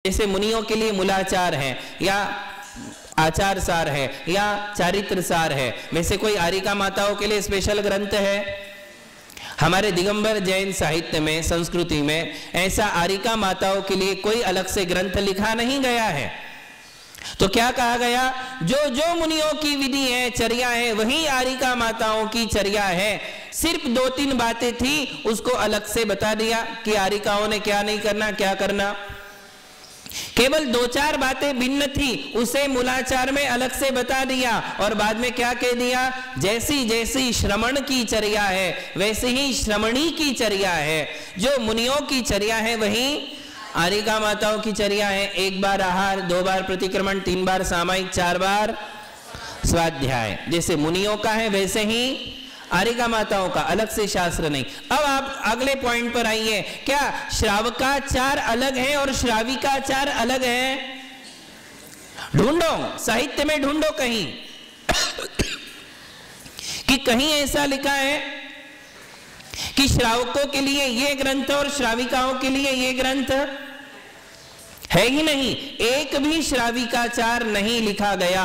जैसे मुनियों के लिए मूलाचार है या आचार सार है या चारित्र सार है, वैसे कोई आरिका माताओं के लिए स्पेशल ग्रंथ है? हमारे दिगंबर जैन साहित्य में, संस्कृति में ऐसा आरिका माताओं के लिए कोई अलग से ग्रंथ लिखा नहीं गया है। तो क्या कहा गया? जो जो मुनियों की विधि है, चर्या है, वही आरिका माताओं की चर्या है। सिर्फ 2-3 बातें थी, उसको अलग से बता दिया कि आरिकाओं ने क्या नहीं करना, क्या करना। केवल 2-4 बातें भिन्न थी, उसे मूलाचार में अलग से बता दिया और बाद में क्या कह दिया? जैसी जैसी श्रमण की चर्या है वैसे ही श्रमणी की चर्या है। जो मुनियों की चर्या है वही आरिका माताओं की चर्या है। 1 बार आहार, 2 बार प्रतिक्रमण, 3 बार सामायिक, 4 बार स्वाध्याय। जैसे मुनियों का है वैसे ही आरिका माताओं का, अलग से शास्त्र नहीं। अब आप अगले पॉइंट पर आइए, क्या श्रावकाचार अलग है और श्राविकाचार अलग है? ढूंढो, साहित्य में ढूंढो कहीं कि कहीं ऐसा लिखा है कि श्रावकों के लिए ये ग्रंथ और श्राविकाओं के लिए ये ग्रंथ है ही नहीं। एक भी श्राविकाचार नहीं लिखा गया।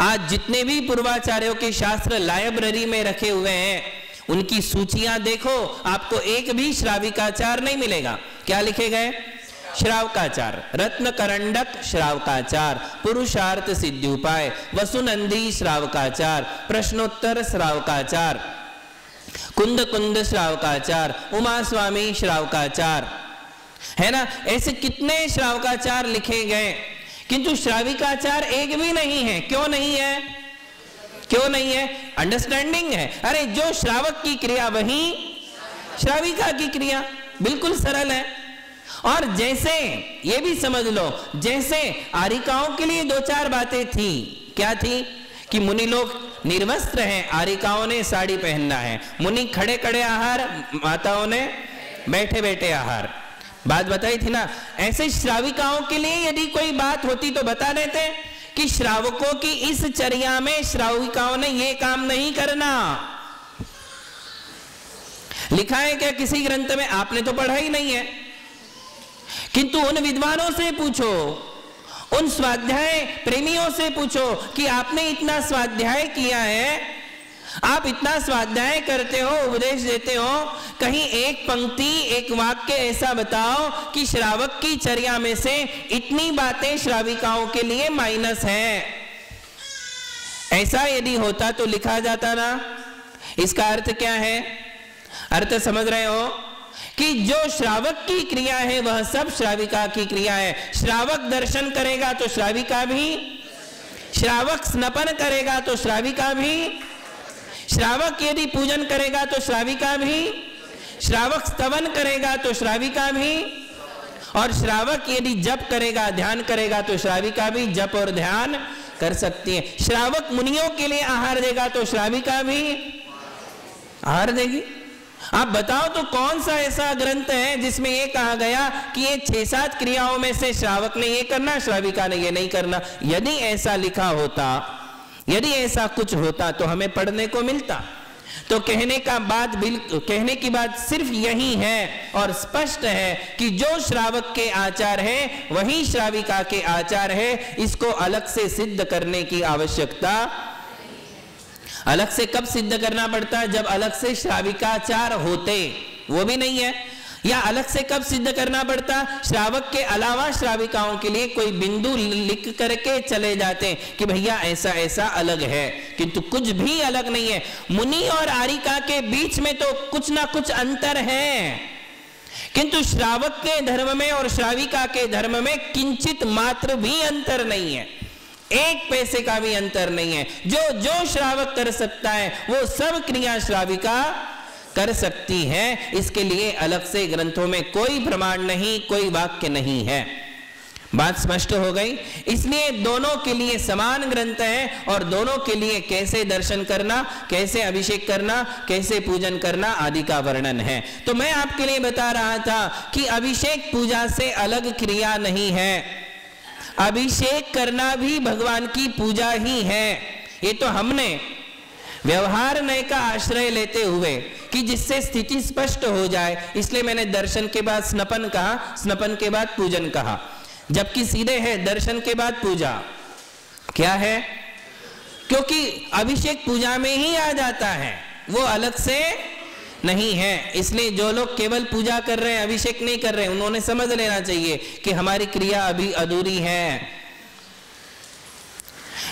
आज जितने भी पूर्वाचार्यों के शास्त्र लाइब्रेरी में रखे हुए हैं, उनकी सूचियां देखो, आपको एक भी श्राविकाचार नहीं मिलेगा। क्या लिखे गए? श्रावकाचार, रत्न करंडक श्रावकाचार, पुरुषार्थ सिद्धिउपाय, वसुनंदी श्रावकाचार, प्रश्नोत्तर श्रावकाचार, कुंद कुंद श्रावकाचार, उमा स्वामी श्रावकाचार, है ना? ऐसे कितने श्रावकाचार लिखे गए, किंतु श्राविकाचार एक भी नहीं है। क्यों नहीं है? क्यों नहीं है? अंडरस्टैंडिंग है। अरे जो श्रावक की क्रिया वही श्राविका की क्रिया, बिल्कुल सरल है। और जैसे ये भी समझ लो, जैसे आरिकाओं के लिए 2-4 बातें थी, क्या थी? कि मुनि लोग निर्वस्त्र हैं, आरिकाओं ने साड़ी पहनना है। मुनि खड़े खड़े आहार, माताओं ने बैठे बैठे आहार। बात बताई थी ना। ऐसे श्राविकाओं के लिए यदि कोई बात होती तो बता देते कि श्रावकों की इस चर्या में श्राविकाओं ने ये काम नहीं करना। लिखा है क्या किसी ग्रंथ में? आपने तो पढ़ा ही नहीं है। किंतु उन विद्वानों से पूछो, उन स्वाध्याय प्रेमियों से पूछो कि आपने इतना स्वाध्याय किया है, आप इतना स्वाध्याय करते हो, उपदेश देते हो, कहीं एक पंक्ति, एक वाक्य ऐसा बताओ कि श्रावक की चर्या में से इतनी बातें श्राविकाओं के लिए माइनस है। ऐसा यदि होता तो लिखा जाता ना। इसका अर्थ क्या है? अर्थ समझ रहे हो कि जो श्रावक की क्रिया है वह सब श्राविका की क्रिया है। श्रावक दर्शन करेगा तो श्राविका भी, श्रावक स्नपन करेगा तो श्राविका भी, श्रावक यदि पूजन करेगा तो श्राविका भी, श्रावक स्तवन करेगा तो श्राविका भी, और श्रावक यदि जप करेगा, ध्यान करेगा तो श्राविका भी जप और ध्यान कर सकती है। श्रावक मुनियों के लिए आहार देगा तो श्राविका भी आहार देगी। आप बताओ तो कौन सा ऐसा ग्रंथ है जिसमें ये कहा गया कि ये 6-7 क्रियाओं में से श्रावक ने ये करना, श्राविका ने ये नहीं करना? यदि ऐसा लिखा होता, यदि ऐसा कुछ होता तो हमें पढ़ने को मिलता। तो कहने की बात सिर्फ यही है और स्पष्ट है कि जो श्रावक के आचार है वही श्राविका के आचार है। इसको अलग से सिद्ध करने की आवश्यकता, अलग से कब सिद्ध करना पड़ता? जब अलग से श्राविकाचार होते, वो भी नहीं है। या अलग से कब सिद्ध करना पड़ता? श्रावक के अलावा श्राविकाओं के लिए कोई बिंदु लिख करके चले जाते कि भैया ऐसा ऐसा अलग है, किंतु कुछ भी अलग नहीं है। मुनि और आरिका के बीच में तो कुछ ना कुछ अंतर है, किंतु श्रावक के धर्म में और श्राविका के धर्म में किंचित मात्र भी अंतर नहीं है, 1 पैसे का भी अंतर नहीं है। जो जो श्रावक कर सकता है वो सब क्रिया श्राविका कर सकती है। इसके लिए अलग से ग्रंथों में कोई प्रमाण नहीं, कोई वाक्य नहीं है। बात स्पष्ट हो गई। इसलिए दोनों के लिए समान ग्रंथ है और दोनों के लिए कैसे दर्शन करना, कैसे अभिषेक करना, कैसे पूजन करना आदि का वर्णन है। तो मैं आपके लिए बता रहा था कि अभिषेक पूजा से अलग क्रिया नहीं है, अभिषेक करना भी भगवान की पूजा ही है। ये तो हमने व्यवहार नय का आश्रय लेते हुए कि जिससे स्थिति स्पष्ट हो जाए, इसलिए मैंने दर्शन के बाद स्नपन कहा, स्नपन के बाद पूजन कहा। जबकि सीधे है दर्शन के बाद पूजा। क्या है? क्योंकि अभिषेक पूजा में ही आ जाता है, वो अलग से नहीं है। इसलिए जो लोग केवल पूजा कर रहे हैं, अभिषेक नहीं कर रहे हैं, उन्होंने समझ लेना चाहिए कि हमारी क्रिया अभी अधूरी है।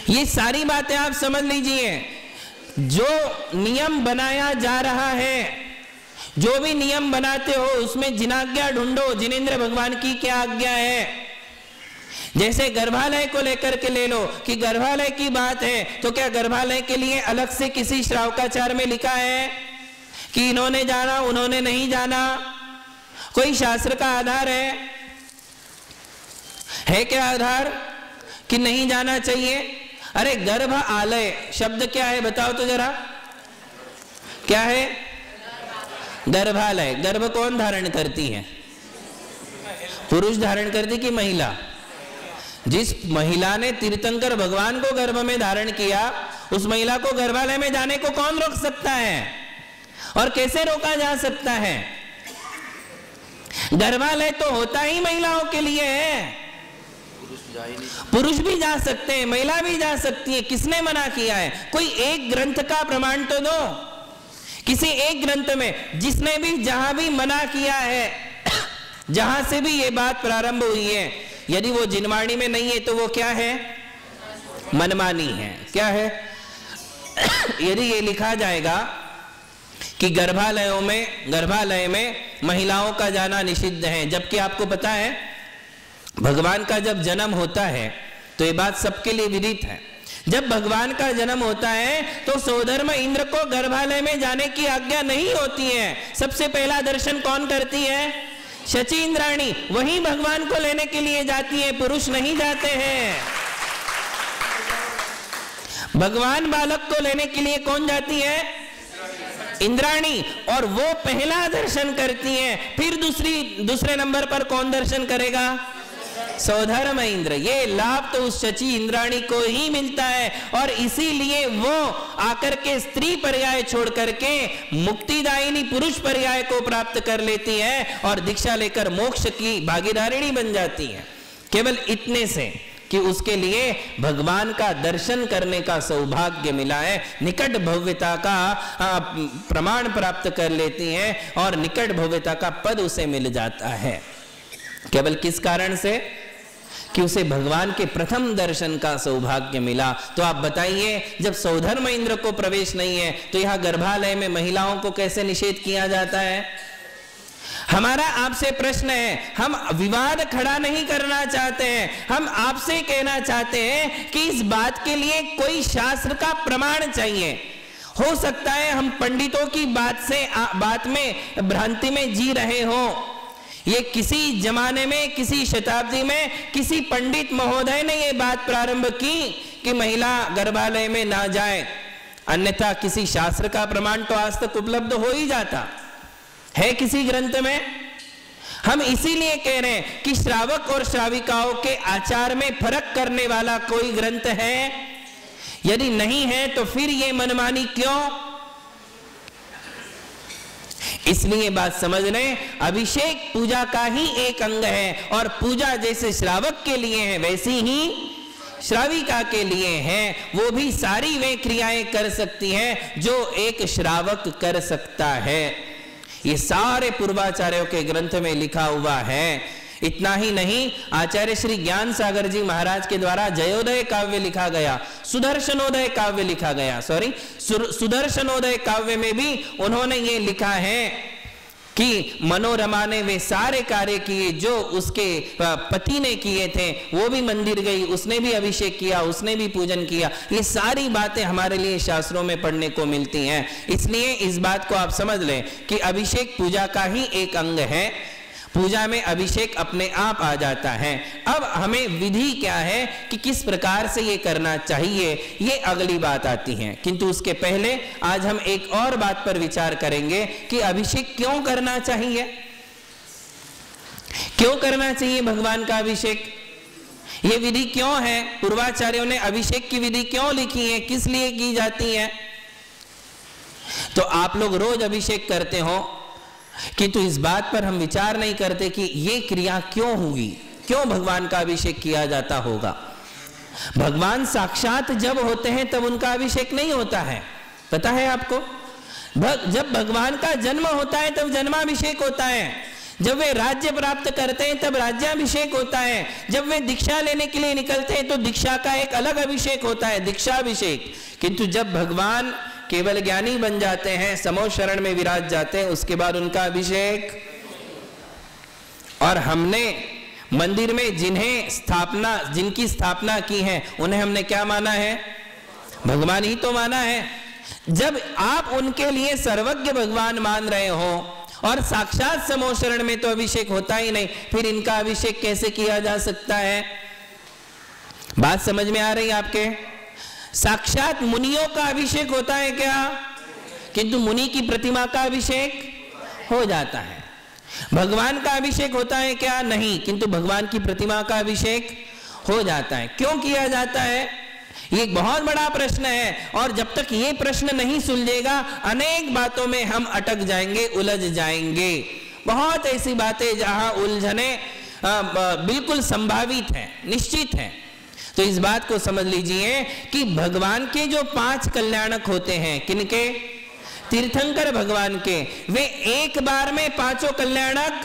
ये सारी बातें आप समझ लीजिए। जो नियम बनाया जा रहा है, जो भी नियम बनाते हो उसमें जिनाज्ञा ढूंढो, जिनेंद्र भगवान की क्या आज्ञा है। जैसे गर्भालय को लेकर के ले लो कि गर्भालय की बात है, तो क्या गर्भालय के लिए अलग से किसी श्रावकाचार में लिखा है कि इन्होंने जाना उन्होंने नहीं जाना? कोई शास्त्र का आधार है क्या आधार कि नहीं जाना चाहिए? अरे गर्भ आलय शब्द क्या है बताओ तो जरा, क्या है? गर्भालय। गर्भ कौन धारण करती है? पुरुष धारण करती कि महिला? जिस महिला ने तीर्थंकर भगवान को गर्भ में धारण किया, उस महिला को गर्भालय में जाने को कौन रोक सकता है और कैसे रोका जा सकता है? गर्भालय तो होता ही महिलाओं के लिए है। पुरुष भी जा सकते हैं, महिला भी जा सकती है। किसने मना किया है? कोई एक ग्रंथ का प्रमाण तो दो, किसी एक ग्रंथ में जिसने भी जहां भी मना किया है, जहां से भी ये बात प्रारंभ हुई है, यदि वो जिनवाणी में नहीं है तो वो क्या है? मनमानी है। क्या है? यदि ये लिखा जाएगा कि गर्भालय में महिलाओं का जाना निषिद्ध है, जबकि आपको पता है भगवान का जब जन्म होता है तो ये बात सबके लिए विदित है। जब भगवान का जन्म होता है तो सौधर्म इंद्र को गर्भालय में जाने की आज्ञा नहीं होती है। सबसे पहला दर्शन कौन करती है? शची इंद्राणी। वही भगवान को लेने के लिए जाती है, पुरुष नहीं जाते हैं। भगवान बालक को लेने के लिए कौन जाती है? इंद्राणी। और वो पहला दर्शन करती है। फिर दूसरे नंबर पर कौन दर्शन करेगा? सौधर्म इंद्र। ये लाभ तो उस शची इंद्राणी को ही मिलता है और इसीलिए वो आकर के स्त्री पर्याय छोड़ करके मुक्तिदायिनी पुरुष पर्याय को प्राप्त कर लेती है और दीक्षा लेकर मोक्ष की भागीदारिणी बन जाती है। केवल इतने से कि उसके लिए भगवान का दर्शन करने का सौभाग्य मिला है, निकट भव्यता का प्रमाण प्राप्त कर लेती है और निकट भव्यता का पद उसे मिल जाता है। केवल किस कारण से? कि उसे भगवान के प्रथम दर्शन का सौभाग्य मिला। तो आप बताइए, जब सौधर्म इंद्र को प्रवेश नहीं है तो यहां गर्भालय में महिलाओं को कैसे निषेध किया जाता है? हमारा आपसे प्रश्न है, हम विवाद खड़ा नहीं करना चाहते हैं, हम आपसे कहना चाहते हैं कि इस बात के लिए कोई शास्त्र का प्रमाण चाहिए। हो सकता है हम पंडितों की बात में भ्रांति में जी रहे हो। ये किसी जमाने में, किसी शताब्दी में किसी पंडित महोदय ने ये बात प्रारंभ की कि महिला गर्भालय में ना जाए, अन्यथा किसी शास्त्र का प्रमाण तो आज तक उपलब्ध हो ही जाता है किसी ग्रंथ में। हम इसीलिए कह रहे हैं कि श्रावक और श्राविकाओं के आचार में फर्क करने वाला कोई ग्रंथ है? यदि नहीं है तो फिर ये मनमानी क्यों? इसलिए बात समझ लें, अभिषेक पूजा का ही एक अंग है और पूजा जैसे श्रावक के लिए है वैसी ही श्राविका के लिए है। वो भी सारी वे क्रियाएं कर सकती है जो एक श्रावक कर सकता है। ये सारे पूर्वाचार्यों के ग्रंथ में लिखा हुआ है। इतना ही नहीं, आचार्य श्री ज्ञान सागर जी महाराज के द्वारा जयोदय काव्य लिखा गया, सुदर्शनोदय काव्य लिखा गया, सुदर्शनोदय काव्य में भी उन्होंने ये लिखा है कि मनोरमा ने वे सारे कार्य किए जो उसके पति ने किए थे। वो भी मंदिर गई, उसने भी अभिषेक किया, उसने भी पूजन किया। ये सारी बातें हमारे लिए शास्त्रों में पढ़ने को मिलती हैं। इसलिए इस बात को आप समझ लें कि अभिषेक पूजा का ही एक अंग है। पूजा में अभिषेक अपने आप आ जाता है। अब हमें विधि क्या है कि किस प्रकार से ये करना चाहिए, ये अगली बात आती है। किंतु उसके पहले आज हम एक और बात पर विचार करेंगे कि अभिषेक क्यों करना चाहिए, क्यों करना चाहिए भगवान का अभिषेक, ये विधि क्यों है, पूर्वाचार्यों ने अभिषेक की विधि क्यों लिखी है, किस लिए की जाती है। तो आप लोग रोज अभिषेक करते हो, किंतु इस बात पर हम विचार नहीं करते कि ये क्रिया क्यों हुई, क्यों भगवान का अभिषेक किया जाता होगा? भगवान साक्षात जब होते हैं तब उनका अभिषेक नहीं होता है, पता है आपको? जब भगवान का जन्म होता है तब जन्माभिषेक होता है, जब वे राज्य प्राप्त करते हैं तब राज्याभिषेक होता है, जब वे दीक्षा लेने के लिए निकलते हैं तो दीक्षा का एक अलग अभिषेक होता है, दीक्षाभिषेक। किंतु जब भगवान केवल ज्ञानी बन जाते हैं, समो शरण में विराज जाते हैं, उसके बाद उनका अभिषेक। और हमने मंदिर में जिनकी स्थापना की है उन्हें हमने क्या माना है? भगवान ही तो माना है। जब आप उनके लिए सर्वज्ञ भगवान मान रहे हो और साक्षात समो शरण में तो अभिषेक होता ही नहीं, फिर इनका अभिषेक कैसे किया जा सकता है? बात समझ में आ रही है आपके? साक्षात मुनियों का अभिषेक होता है क्या? किंतु मुनि की प्रतिमा का अभिषेक हो जाता है। भगवान का अभिषेक होता है क्या? नहीं, किंतु भगवान की प्रतिमा का अभिषेक हो जाता है। क्यों किया जाता है? ये बहुत बड़ा प्रश्न है, और जब तक ये प्रश्न नहीं सुलझेगा अनेक बातों में हम अटक जाएंगे, उलझ जाएंगे। बहुत ऐसी बातें जहां उलझने बिल्कुल संभावित है, निश्चित है। तो इस बात को समझ लीजिए कि भगवान के जो 5 कल्याणक होते हैं, किनके? तीर्थंकर भगवान के। वे एक बार में 5 कल्याणक,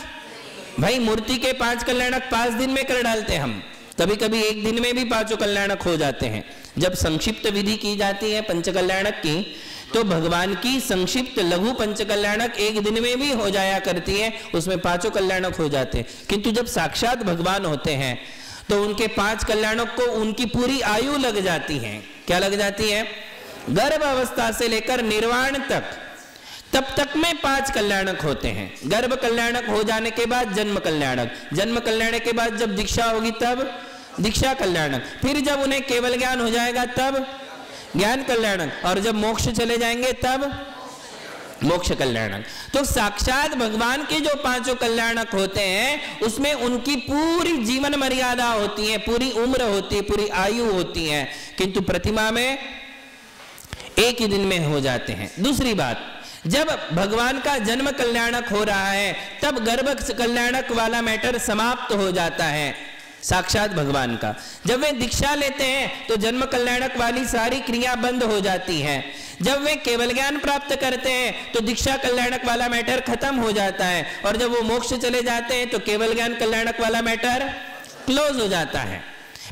भाई मूर्ति के 5 कल्याणक 5 दिन में कर डालते हम, कभी कभी एक दिन में भी 5 कल्याणक हो जाते हैं। जब संक्षिप्त विधि की जाती है पंचकल्याणक की, तो भगवान की संक्षिप्त लघु पंचकल्याणक एक दिन में भी हो जाया करती है, उसमें 5 कल्याणक हो जाते हैं। किंतु जब साक्षात भगवान होते हैं तो उनके 5 कल्याणक को उनकी पूरी आयु लग जाती है। क्या लग जाती है? गर्भ अवस्था से लेकर निर्वाण तक, तब तक में 5 कल्याणक होते हैं। गर्भ कल्याणक हो जाने के बाद जन्म कल्याणक, जन्म कल्याणक के बाद जब दीक्षा होगी तब दीक्षा कल्याणक, फिर जब उन्हें केवल ज्ञान हो जाएगा तब ज्ञान कल्याणक, और जब मोक्ष चले जाएंगे तब मोक्ष कल्याणक। तो साक्षात भगवान के जो 5 कल्याणक होते हैं उसमें उनकी पूरी जीवन मर्यादा होती है, पूरी उम्र होती है, पूरी आयु होती है, किंतु प्रतिमा में एक ही दिन में हो जाते हैं। दूसरी बात, जब भगवान का जन्म कल्याणक हो रहा है तब गर्भ कल्याणक वाला मैटर समाप्त हो जाता है साक्षात भगवान का। जब वे दीक्षा लेते हैं तो जन्म कल्याणक वाली सारी क्रिया बंद हो जाती है। जब वे केवल ज्ञान प्राप्त करते हैं तो दीक्षा कल्याणक वाला मैटर खत्म हो जाता है, और जब वो मोक्ष चले जाते हैं तो केवल ज्ञान कल्याणक वाला मैटर क्लोज हो जाता है।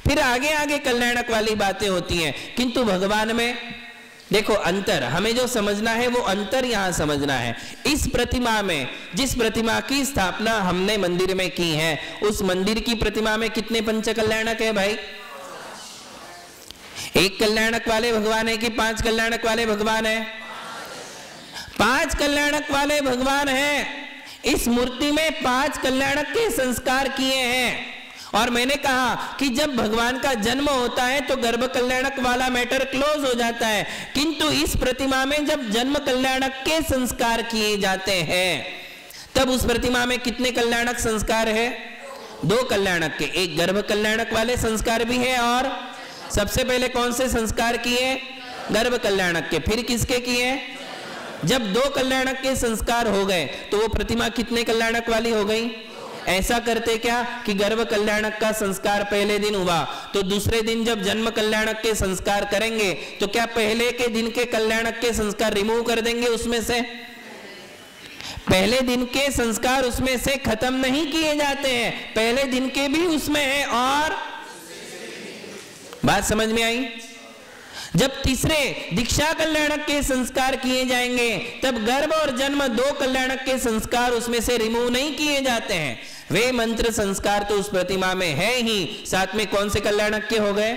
फिर आगे आगे कल्याणक वाली बातें होती हैं। किंतु भगवान में देखो अंतर, हमें जो समझना है वो अंतर यहां समझना है। इस प्रतिमा में, जिस प्रतिमा की स्थापना हमने मंदिर में की है, उस मंदिर की प्रतिमा में कितने पंच कल्याणक है भाई? 1 कल्याणक वाले भगवान है कि 5 कल्याणक वाले भगवान है? 5 कल्याणक वाले भगवान है। इस मूर्ति में 5 कल्याणक के संस्कार किए हैं। और मैंने कहा कि जब भगवान का जन्म होता है तो गर्भ कल्याणक वाला मैटर क्लोज हो जाता है, किंतु इस प्रतिमा में जब जन्म कल्याणक के संस्कार किए जाते हैं तब उस प्रतिमा में कितने कल्याणक संस्कार है? 2 कल्याणक के। एक गर्भ कल्याणक वाले संस्कार भी है, और सबसे पहले कौन से संस्कार किए? गर्भ कल्याणक के। फिर किसके किए? जब 2 कल्याणक के संस्कार हो गए तो वो प्रतिमा कितने कल्याणक वाली हो गई? ऐसा करते क्या कि गर्भ कल्याणक का संस्कार पहले दिन हुआ तो दूसरे दिन जब जन्म कल्याणक के संस्कार करेंगे तो क्या पहले के दिन के कल्याणक के संस्कार रिमूव कर देंगे उसमें से? पहले दिन के संस्कार उसमें से खत्म नहीं किए जाते हैं, पहले दिन के भी उसमें है। और बात समझ में आई? जब तीसरे दीक्षा कल्याणक के संस्कार किए जाएंगे तब गर्भ और जन्म 2 कल्याणक के संस्कार उसमें से रिमूव नहीं किए जाते हैं। वे मंत्र संस्कार तो उस प्रतिमा में है ही। साथ में कौन से कल्याणक के हो गए?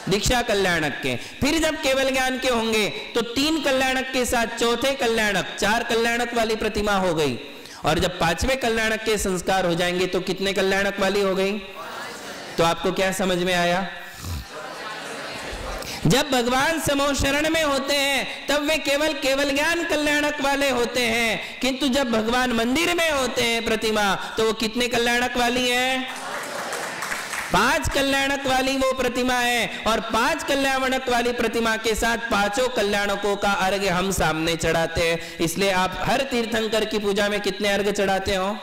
दीक्षा कल्याणक के। फिर जब केवल ज्ञान के होंगे तो 3 कल्याणक के साथ चौथे कल्याणक, 4 कल्याणक वाली प्रतिमा हो गई। और जब 5वें कल्याणक के संस्कार हो जाएंगे तो कितने कल्याणक वाली हो गई? तो आपको क्या समझ में आया? जब भगवान समो शरण में होते हैं तब वे केवल ज्ञान कल्याणक वाले होते हैं, किंतु जब भगवान मंदिर में होते हैं प्रतिमा तो वो कितने कल्याणक वाली है? 5 कल्याणक वाली वो प्रतिमा है। और 5 कल्याणक वाली प्रतिमा के साथ 5 कल्याणकों का अर्घ्य हम सामने चढ़ाते हैं। इसलिए आप हर तीर्थंकर की पूजा में कितने अर्घ्य चढ़ाते हो?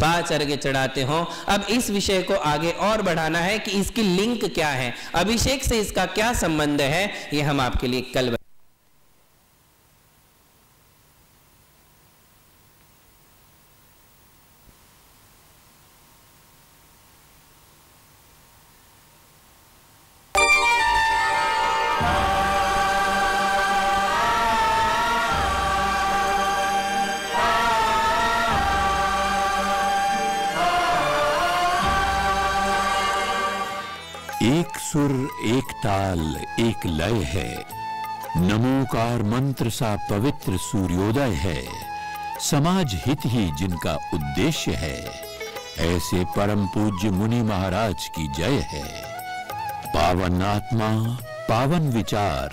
5 अर्घ्य चढ़ाते हो। अब इस विषय को आगे और बढ़ाना है कि इसकी लिंक क्या है, अभिषेक से इसका क्या संबंध है, ये हम आपके लिए कल एक सुर एक ताल एक लय है, नमोकार मंत्र सा पवित्र सूर्योदय है, समाज हित ही जिनका उद्देश्य है, ऐसे परम पूज्य मुनि महाराज की जय है। पावन आत्मा, पावन विचार,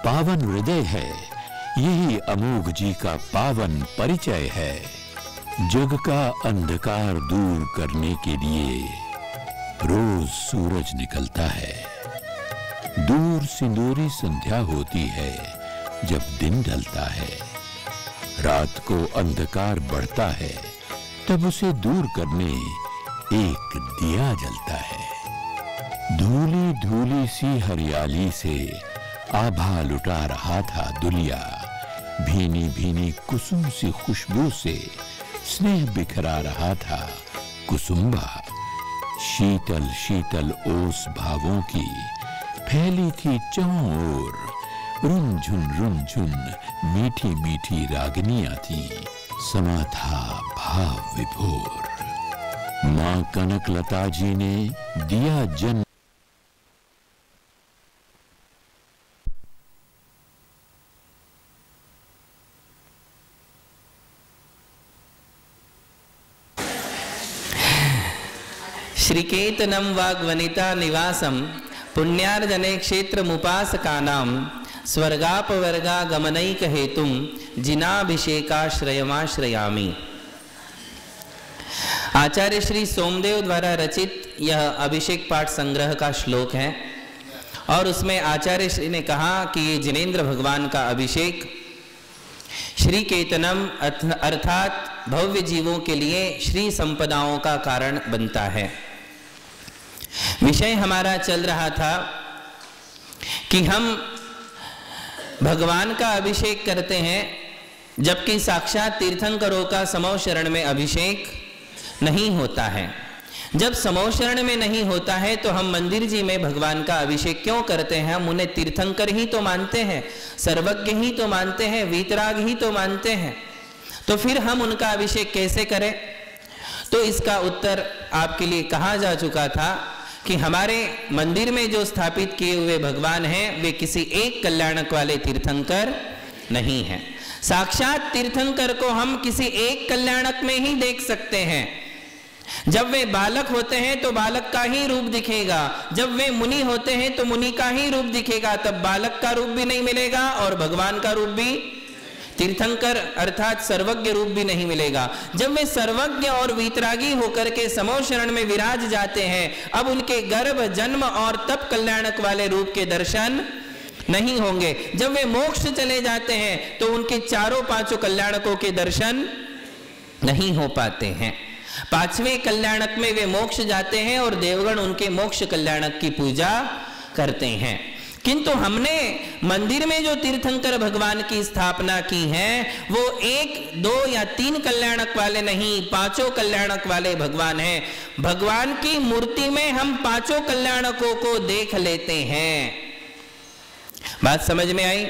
पावन हृदय है, यही अमोघ जी का पावन परिचय है। जग का अंधकार दूर करने के लिए रोज सूरज निकलता है, दूर सिंदूरी संध्या होती है जब दिन ढलता है, रात को अंधकार बढ़ता है तब उसे दूर करने एक दिया जलता है। धूली धूली सी हरियाली से आभा लुटा रहा था दुलिया, भीनी भीनी कुसुम सी खुशबू से स्नेह बिखरा रहा था कुसुम्बा। शीतल शीतल ओस भावों की फैली थी चारों ओर, रुनझुन मीठी मीठी रागनियां थी, समा था भाव विभोर। मां कनकलता जी ने दिया जन्म श्रीकेतनम वाग्वनिता निवासम पुण्यार्जने क्षेत्र मुपासकानाम स्वर्गापवर्गागमनैक हेतुम जिनाभिषेकाश्रयमाश्रयामि। आचार्य श्री सोमदेव द्वारा रचित यह अभिषेक पाठ संग्रह का श्लोक है और उसमें आचार्य श्री ने कहा कि ये जिनेंद्र भगवान का अभिषेक श्री केतनम अर्थात भव्य जीवों के लिए श्री संपदाओं का कारण बनता है। विषय हमारा चल रहा था कि हम भगवान का अभिषेक करते हैं जबकि साक्षात तीर्थंकरों का समौ शरण में अभिषेक नहीं होता है। जब समौ शरण में नहीं होता है तो हम मंदिर जी में भगवान का अभिषेक क्यों करते हैं? हम उन्हें तीर्थंकर ही तो मानते हैं, सर्वज्ञ ही तो मानते हैं, वीतराग ही तो मानते हैं, तो फिर हम उनका अभिषेक कैसे करें? तो इसका उत्तर आपके लिए कहा जा चुका था कि हमारे मंदिर में जो स्थापित किए हुए भगवान हैं वे किसी एक कल्याणक वाले तीर्थंकर नहीं हैं। साक्षात तीर्थंकर को हम किसी एक कल्याणक में ही देख सकते हैं। जब वे बालक होते हैं तो बालक का ही रूप दिखेगा, जब वे मुनि होते हैं तो मुनि का ही रूप दिखेगा, तब बालक का रूप भी नहीं मिलेगा और भगवान का रूप भी, तीर्थंकर अर्थात सर्वज्ञ रूप भी नहीं मिलेगा। जब वे सर्वज्ञ और वीतरागी होकर के समौ शरण में विराज जाते हैं, अब उनके गर्भ जन्म और तप कल्याणक वाले रूप के दर्शन नहीं होंगे। जब वे मोक्ष चले जाते हैं तो उनके चारों पांचों कल्याणकों के दर्शन नहीं हो पाते हैं। पांचवें कल्याणक में वे मोक्ष जाते हैं और देवगण उनके मोक्ष कल्याणक की पूजा करते हैं। किंतु हमने मंदिर में जो तीर्थंकर भगवान की स्थापना की है वो 1, 2 या 3 कल्याणक वाले नहीं, 5 कल्याणक वाले भगवान हैं। भगवान की मूर्ति में हम 5 कल्याणकों को देख लेते हैं। बात समझ में आई?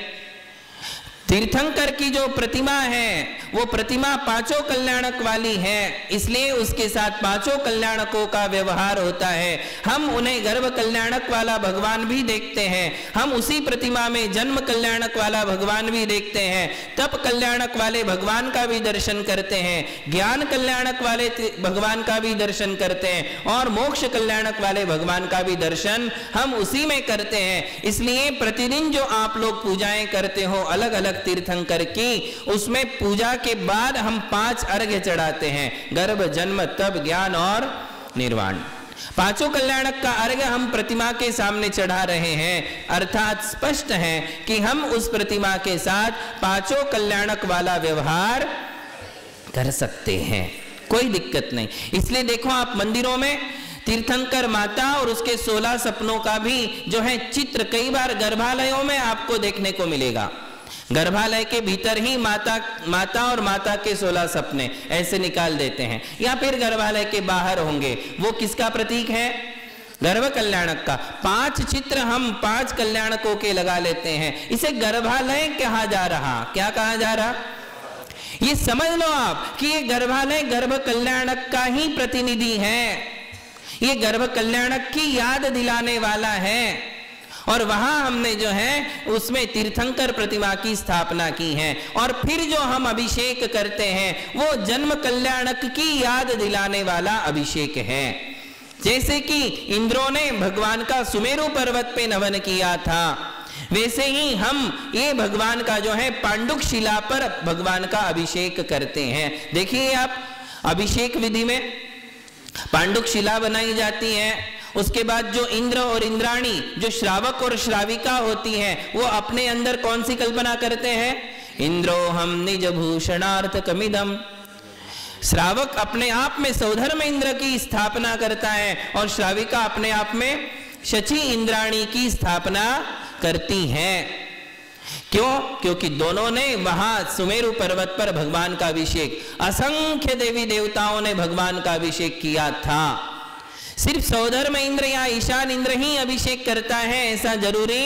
तीर्थंकर की जो प्रतिमा है वो प्रतिमा 5 कल्याणक वाली है, इसलिए उसके साथ 5 कल्याणकों का व्यवहार होता है। हम उन्हें गर्भ कल्याणक वाला भगवान भी देखते हैं, हम उसी प्रतिमा में जन्म कल्याणक वाला भगवान भी देखते हैं, तप कल्याणक वाले भगवान का भी दर्शन करते हैं, ज्ञान कल्याणक वाले भगवान का भी दर्शन करते हैं और मोक्ष कल्याणक वाले भगवान का भी दर्शन हम उसी में करते हैं। इसलिए प्रतिदिन जो आप लोग पूजाएं करते हो अलग अलग तीर्थंकर की, उसमें पूजा के बाद हम 5 अर्घ्य चढ़ाते हैं, गर्भ जन्म तप ज्ञान और निर्वाण। 5 कल्याणक का अर्घ्य हम प्रतिमा के सामने चढ़ा रहे हैं, अर्थात स्पष्ट है कि हम उस प्रतिमा के साथ 5 कल्याणक वाला व्यवहार कर सकते हैं। कोई दिक्कत नहीं। इसलिए देखो आप मंदिरों में तीर्थंकर माता और उसके 16 सपनों का भी जो है चित्र कई बार गर्भालयों में आपको देखने को मिलेगा। गर्भालय के भीतर ही माता और माता के 16 सपने ऐसे निकाल देते हैं, या फिर गर्भालय के बाहर होंगे। वो किसका प्रतीक है? गर्भ कल्याणक का। 5 चित्र हम 5 कल्याणकों के लगा लेते हैं, इसे गर्भालय कहा जा रहा। क्या कहा जा रहा? ये समझ लो आप कि ये गर्भालय गर्भ कल्याणक का ही प्रतिनिधि है, ये गर्भ कल्याणक की याद दिलाने वाला है। और वहां हमने जो है उसमें तीर्थंकर प्रतिमा की स्थापना की है, और फिर जो हम अभिषेक करते हैं वो जन्म कल्याणक की याद दिलाने वाला अभिषेक है। जैसे कि इंद्रों ने भगवान का सुमेरु पर्वत पे नमन किया था, वैसे ही हम ये भगवान का जो है पांडुक शिला पर भगवान का अभिषेक करते हैं। देखिए आप, अभिषेक विधि में पांडुक शिला बनाई जाती है, उसके बाद जो इंद्र और इंद्राणी, जो श्रावक और श्राविका होती हैं, वो अपने अंदर कौन सी कल्पना करते हैं? इंद्रो हम निज भूषणार्थ कमिदम। श्रावक अपने आप में सौधर्म इंद्र की स्थापना करता है, और श्राविका अपने आप में शची इंद्राणी की स्थापना करती हैं। क्यों? क्योंकि दोनों ने वहां सुमेरु पर्वत पर भगवान का अभिषेक, असंख्य देवी देवताओं ने भगवान का अभिषेक किया था। सिर्फ सौधर्म इंद्र या ईशान इंद्र ही अभिषेक करता है ऐसा जरूरी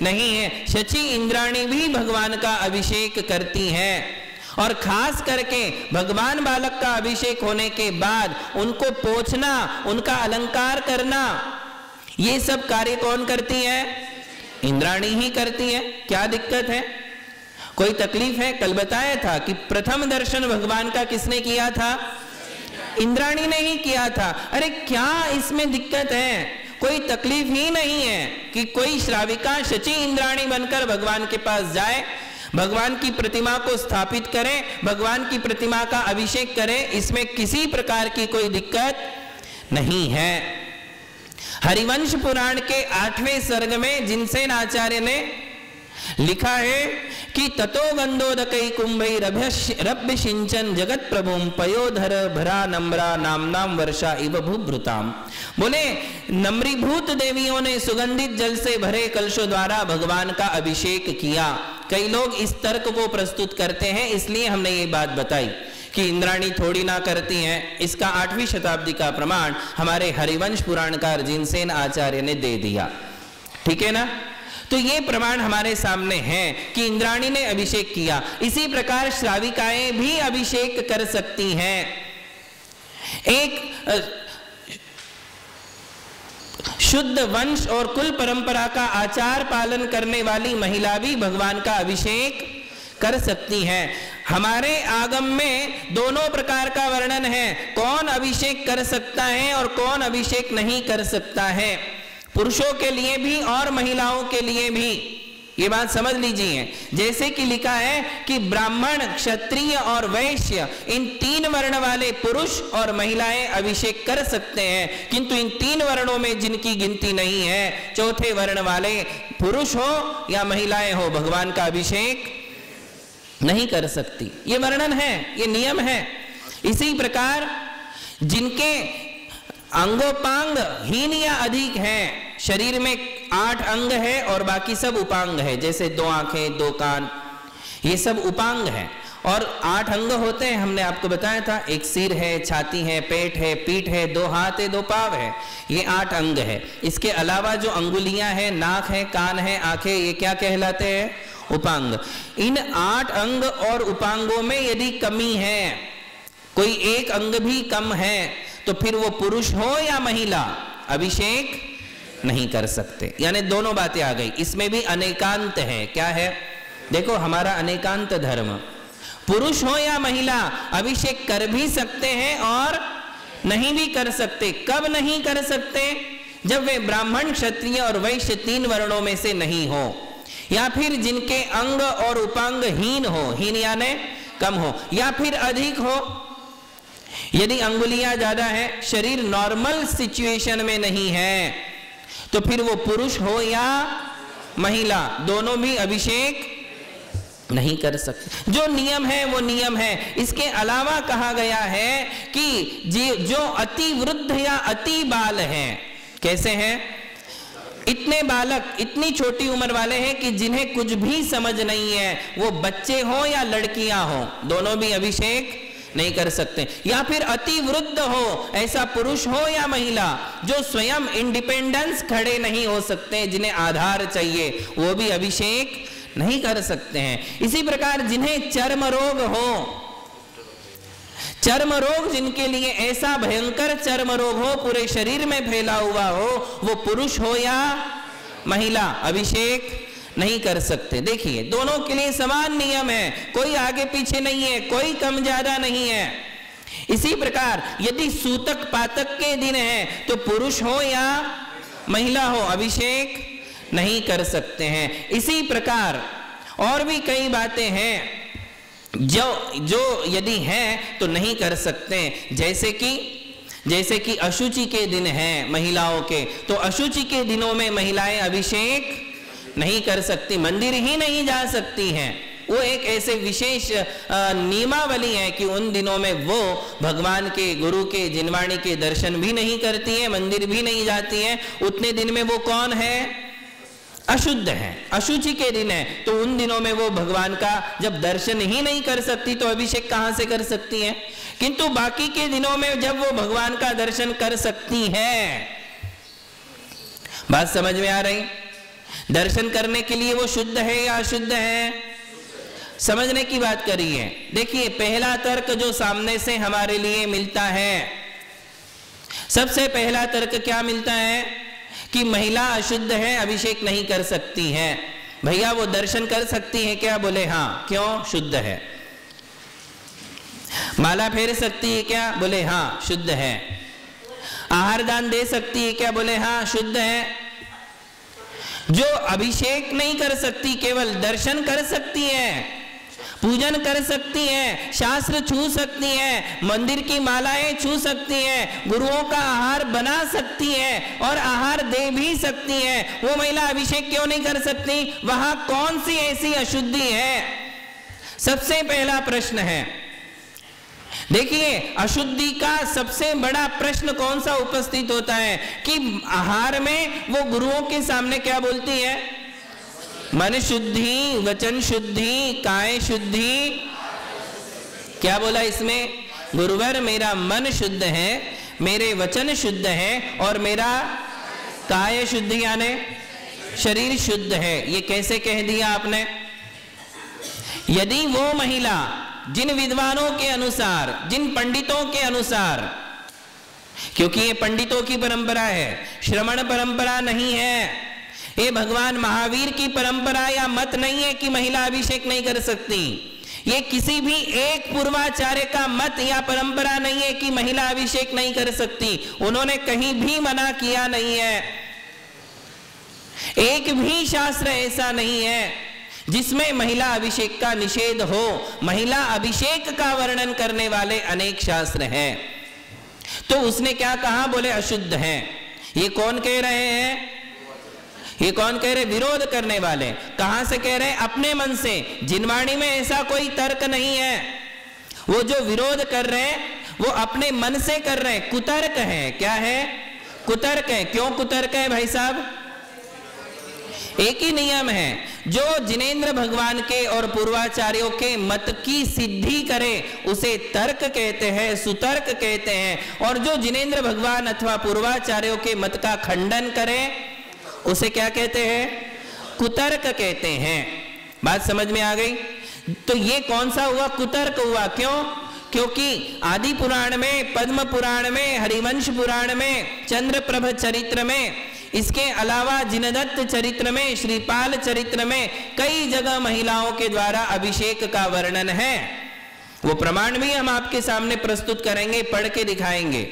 नहीं है, शची इंद्राणी भी भगवान का अभिषेक करती हैं। और खास करके भगवान बालक का अभिषेक होने के बाद उनको पोंछना, उनका अलंकार करना, ये सब कार्य कौन करती है? इंद्राणी ही करती है। क्या दिक्कत है? कोई तकलीफ है? कल बताया था कि प्रथम दर्शन भगवान का किसने किया था? इंद्राणी ने ही किया था। अरे क्या इसमें दिक्कत है? कोई तकलीफ ही नहीं है कि कोई श्राविका शची इंद्राणी बनकर भगवान के पास जाए, भगवान की प्रतिमा को स्थापित करे, भगवान की प्रतिमा का अभिषेक करे, इसमें किसी प्रकार की कोई दिक्कत नहीं है। हरिवंश पुराण के 8वें सर्ग में जिनसेन आचार्य ने लिखा है कि ततो गंधोदकै कुंभै रभ्य सिंचन जगत प्रभुम पयोधर भरा नम्रा नामनाम वर्षा इव भूभृताम। बोले नम्रीभूत देवियों ने सुगंधित जल से भरे कलशों द्वारा भगवान का अभिषेक किया। कई लोग इस तर्क को प्रस्तुत करते हैं, इसलिए हमने ये बात बताई कि इंद्राणी थोड़ी ना करती हैं। इसका 8वीं शताब्दी का प्रमाण हमारे हरिवंश पुराणकार जिनसेन आचार्य ने दे दिया। ठीक है ना? तो ये प्रमाण हमारे सामने है कि इंद्राणी ने अभिषेक किया। इसी प्रकार श्राविकाएं भी अभिषेक कर सकती हैं। एक शुद्ध वंश और कुल परंपरा का आचार पालन करने वाली महिला भी भगवान का अभिषेक कर सकती हैं। हमारे आगम में दोनों प्रकार का वर्णन है, कौन अभिषेक कर सकता है और कौन अभिषेक नहीं कर सकता है, पुरुषों के लिए भी और महिलाओं के लिए भी। ये बात समझ लीजिए। जैसे कि लिखा है कि ब्राह्मण, क्षत्रिय और वैश्य, इन 3 वर्ण वाले पुरुष और महिलाएं अभिषेक कर सकते हैं, किंतु इन 3 वर्णों में जिनकी गिनती नहीं है, चौथे वर्ण वाले पुरुष हो या महिलाएं हो, भगवान का अभिषेक नहीं कर सकती। ये वर्णन है, ये नियम है। इसी प्रकार जिनके अंगोपांग हीन या अधिक हैं, शरीर में 8 अंग है और बाकी सब उपांग है, जैसे 2 आंखें, 2 कान, ये सब उपांग है। और 8 अंग होते हैं, हमने आपको बताया था, एक सिर है, छाती है, पेट है, पीठ है, 2 हाथ है, 2 पांव है, ये 8 अंग है। इसके अलावा जो अंगुलियां हैं, नाक है, कान है, आंखें, ये क्या कहलाते हैं? उपांग। इन 8 अंग और उपांगों में यदि कमी है, कोई एक अंग भी कम है, तो फिर वो पुरुष हो या महिला अभिषेक नहीं कर सकते। यानी दोनों बातें आ गई। इसमें भी अनेकांत है। क्या है? देखो हमारा अनेकांत धर्म, पुरुष हो या महिला अभिषेक कर भी सकते हैं और नहीं भी कर सकते। कब नहीं कर सकते? जब वे ब्राह्मण, क्षत्रिय और वैश्य 3 वर्णों में से नहीं हो, या फिर जिनके अंग और उपांग हीन हो, हीन यानी कम हो, या फिर अधिक हो। यदि अंगुलियां ज्यादा है, शरीर नॉर्मल सिचुएशन में नहीं है, तो फिर वो पुरुष हो या महिला, दोनों भी अभिषेक नहीं कर सकते। जो नियम है वो नियम है। इसके अलावा कहा गया है कि जो अति वृद्ध या अति बाल हैं, कैसे हैं? इतने बालक, इतनी छोटी उम्र वाले हैं कि जिन्हें कुछ भी समझ नहीं है, वो बच्चे हो या लड़कियां हो, दोनों भी अभिषेक नहीं कर सकते। या फिर अति वृद्ध हो, ऐसा पुरुष हो या महिला जो स्वयं इंडिपेंडेंस खड़े नहीं हो सकते, जिन्हें आधार चाहिए, वो भी अभिषेक नहीं कर सकते हैं। इसी प्रकार जिन्हें चर्म रोग हो, चर्म रोग जिनके लिए ऐसा भयंकर चर्म रोग हो, पूरे शरीर में फैला हुआ हो, वो पुरुष हो या महिला अभिषेक नहीं कर सकते। देखिए दोनों के लिए समान नियम है, कोई आगे पीछे नहीं है, कोई कम ज्यादा नहीं है। इसी प्रकार यदि सूतक पातक के दिन है तो पुरुष हो या महिला हो अभिषेक नहीं कर सकते हैं। इसी प्रकार और भी कई बातें हैं जो यदि हैं तो नहीं कर सकते। जैसे कि अशुचि के दिन हैं महिलाओं के, तो अशुचि के दिनों में महिलाएं अभिषेक नहीं कर सकती, मंदिर ही नहीं जा सकती हैं। वो एक ऐसे विशेष नियमावली है कि उन दिनों में वो भगवान के, गुरु के, जिनवाणी के दर्शन भी नहीं करती हैं, मंदिर भी नहीं जाती हैं। उतने दिन में वो कौन है? अशुद्ध है, अशुचि के दिन है, तो उन दिनों में वो भगवान का जब दर्शन ही नहीं कर सकती तो अभिषेक कहां से कर सकती हैं? किंतु बाकी के दिनों में जब वो भगवान का दर्शन कर सकती हैं, बात समझ में आ रही? दर्शन करने के लिए वो शुद्ध है या अशुद्ध है, समझने की बात करी है। देखिए पहला तर्क जो सामने से हमारे लिए मिलता है, सबसे पहला तर्क क्या मिलता है कि महिला अशुद्ध है, अभिषेक नहीं कर सकती है। भैया वो दर्शन कर सकती है क्या? बोले हाँ। क्यों? शुद्ध है। माला फेर सकती है क्या? बोले हाँ, शुद्ध है। आहार दान दे सकती है क्या? बोले हाँ, शुद्ध है। जो अभिषेक नहीं कर सकती, केवल दर्शन कर सकती है, पूजन कर सकती है, शास्त्र छू सकती है, मंदिर की मालाएं छू सकती है, गुरुओं का आहार बना सकती है और आहार दे भी सकती है, वो महिला अभिषेक क्यों नहीं कर सकती? वहां कौन सी ऐसी अशुद्धि है? सबसे पहला प्रश्न है। देखिए अशुद्धि का सबसे बड़ा प्रश्न कौन सा उपस्थित होता है कि आहार में वो गुरुओं के सामने क्या बोलती है? मन शुद्धि, वचन शुद्धि, काय शुद्धि। क्या बोला इसमें? गुरुवर मेरा मन शुद्ध है, मेरे वचन शुद्ध है और मेरा काय शुद्धि यानी शरीर शुद्ध है। ये कैसे कह दिया आपने? यदि वो महिला जिन विद्वानों के अनुसार, जिन पंडितों के अनुसार, क्योंकि ये पंडितों की परंपरा है, श्रमण परंपरा नहीं है, ये भगवान महावीर की परंपरा या मत नहीं है कि महिला अभिषेक नहीं कर सकती। ये किसी भी एक पूर्वाचार्य का मत या परंपरा नहीं है कि महिला अभिषेक नहीं कर सकती। उन्होंने कहीं भी मना किया नहीं है। एक भी शास्त्र ऐसा नहीं है जिसमें महिला अभिषेक का निषेध हो। महिला अभिषेक का वर्णन करने वाले अनेक शास्त्र हैं। तो उसने क्या कहा? बोले अशुद्ध है। ये कौन कह रहे हैं? ये कौन कह रहे? विरोध करने वाले। कहां से कह रहे हैं? अपने मन से। जिनवाणी में ऐसा कोई तर्क नहीं है। वो जो विरोध कर रहे हैं वो अपने मन से कर रहे हैं, कुतर्क है। क्या है? कुतर्क है। क्यों कुतर्क है भाई साहब? एक ही नियम है, जो जिनेंद्र भगवान के और पूर्वाचार्यों के मत की सिद्धि करे उसे तर्क कहते हैं, सुतर्क कहते हैं। और जो जिनेंद्र भगवान अथवा पूर्वाचार्यों के मत का खंडन करे उसे क्या कहते हैं? कुतर्क कहते हैं। बात समझ में आ गई? तो ये कौन सा हुआ? कुतर्क हुआ। क्यों? क्योंकि आदि पुराण में, पद्म पुराण में, हरिवंश पुराण में, चंद्रप्रभ चरित्र में, इसके अलावा जिनदत्त चरित्र में, श्रीपाल चरित्र में कई जगह महिलाओं के द्वारा अभिषेक का वर्णन है। वो प्रमाण भी हम आपके सामने प्रस्तुत करेंगे, पढ़ के दिखाएंगे।